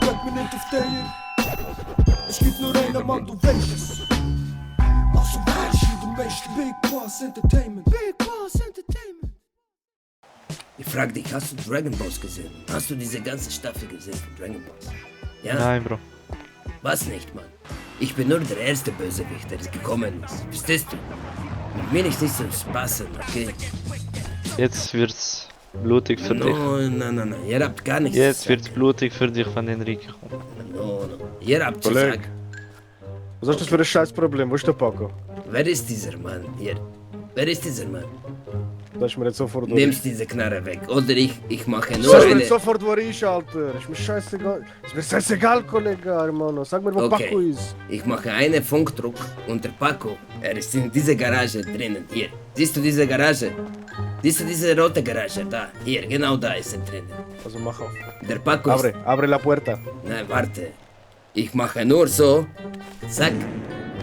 Sag mir nicht auf der. Es gibt nur einen Mann, du weißt es. Also weißt du, du weißt Big Boss Entertainment. Big Boss Entertainment. Ich frag dich, hast du Dragon Balls gesehen? Hast du diese ganze Staffel gesehen von Dragon Balls? Ja? Nein, Bro. Was nicht, Mann? Ich bin nur der erste Bösewicht, der gekommen ist. Verstehst du? Mit mir ist nicht so spaßen, okay? Jetzt wird's blutig für dich. No, ihr habt gar nichts Jetzt zu wird's sagen. blutig für dich, wenn Enrique kommt. No. Ihr habt zu Kollege. sagen. Was ist das für ein Scheißproblem? Wo ist der Paco? Wer ist dieser Mann hier? Wer ist dieser Mann? Das ist mir jetzt sofort Nimmst diese Knarre weg, oder ich mache nur Sag mir eine... jetzt sofort, wo er ist, Alter. Ist mir scheißegal. Ist mir scheißegal, Kollege, Hermano. Sag mir, wo Okay. Paco ist. Ich mache einen Funkdruck und der Paco, er ist in dieser Garage drinnen. Hier, siehst du diese Garage? Siehst du diese rote Garage da? Hier, genau da ist er drinnen. Also mach auf. Der Paco ist... Abre la puerta. Nein, warte. Ich mache nur so. Zack.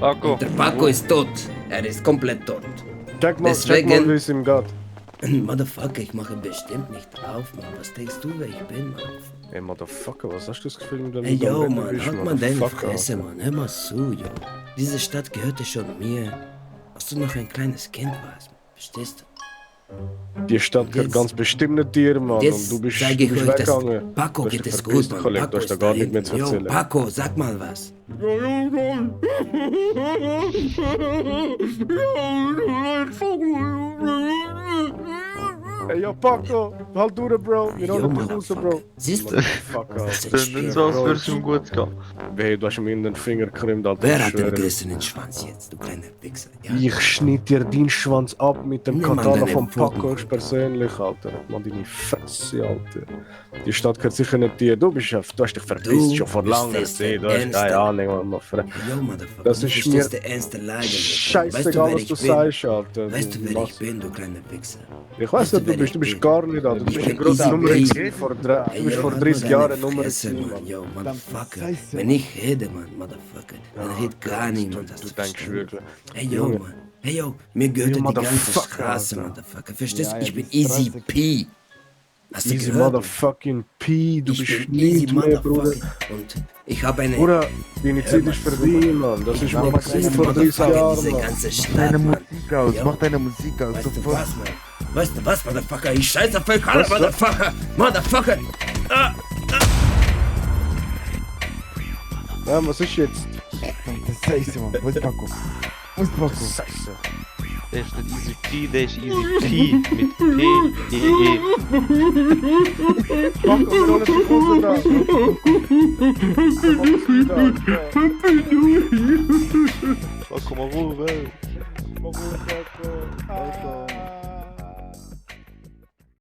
Paco! Und der Paco ist tot. Er ist komplett tot. Check mal, Deswegen- wie es ihm geht. Motherfucker, ich mache bestimmt nicht auf, Mann. Was denkst du, wer ich bin, Mann? Ey, Motherfucker, was hast du das Gefühl, mit dem Hey, yo, Reden Mann, bist, halt mal deine Motherfucker, Fresse, Alter. Mann. Hör mal zu, yo. Diese Stadt gehörte schon mir. Als du noch ein kleines Kind warst. Verstehst du? Die Stadt gehört Jetzt- ganz bestimmt nicht dir, Mann. Jetzt Und du bist, zeige du ich bist euch das. weggegangen. Paco Du hast geht dich es verpisst, gut, Mann. Kollege. Paco Du hast da ist gar da nicht mehr zu hinten. Yo, erzählen. Paco, sag mal was. Ey, yo, Paco, halt durch, Bro. Wir Yo, holen dich raus, Motherfucker. Bro. Siehst du? Motherfucker, Das Alter. ist Nicht so, als würde es ihm gut gehen. Hey, du hast ihm in den Finger gekrimmt, Alter. Wer ich hat den schwöre. größeren Schwanz jetzt, du kleiner Wichser? Ja? Ich schnitt dir deinen Schwanz ab mit dem Nimm mal Katana deine vom Pfoten. Paco persönlich, Alter. Mann, deine Fresse, Alter. Die Stadt gehört sicher nicht dir. Du hast dich verpisst schon vor bist langer jetzt Zeit. der Du hast keine Ernste. Ahnung, Mann. Yo, Motherfucker, Das du ist verstehst mir die ernste Lage nicht. Scheißegal, was du sagst, Alter. Weißt du, wer ich machst- bin, du kleiner Wichser? Ich weiß nicht, wer du ich bist bin? gar nicht, Alter. Du Ich bist bin eine große easy Nummer peasy. gewesen du bist vor halt 30 mal Jahren deine Nummer Fresse, gewesen, Mann. Mann. Yo, Motherfucker. Scheiße, Wenn ich rede, Mann, Motherfucker, dann redet gar niemand. Hast Du du denkst verstanden? wirklich. Hey, yo, Junge. Mann. Hey, yo, mir gehört You die ganze Motherfucker, Straße, Alter. Motherfucker. Verstehst du? Ja, Ich bin die Easy Straße. P. Hast du Easy gehört? Motherfucking P, du Ich bist bin Easy nicht mehr, Bruder. Motherfucker. Und ich habe eine... Bruder, deine Zeit ist vorbei, Mann. Das ist mal Easy vor 30 Motherfucker, Jahren, diese Mann. ganze Stadt, Deine Mann. Musik aus, Ja. mach deine Musik aus, Weißt du sofort. was, Mann? Weißt du was, Motherfucker? Ich scheiße auf euch alle, Was? Motherfucker! Motherfucker! Ja, was ist jetzt? Das ist scheiße, Mann. Wo ist Paco? Wo ist Paco? Scheiße. Der ist nicht Easy P, der ist Easy P mit P-E-E. Paco, wir holen dich raus da. Paco, mal Ruhe. Paco, Paco.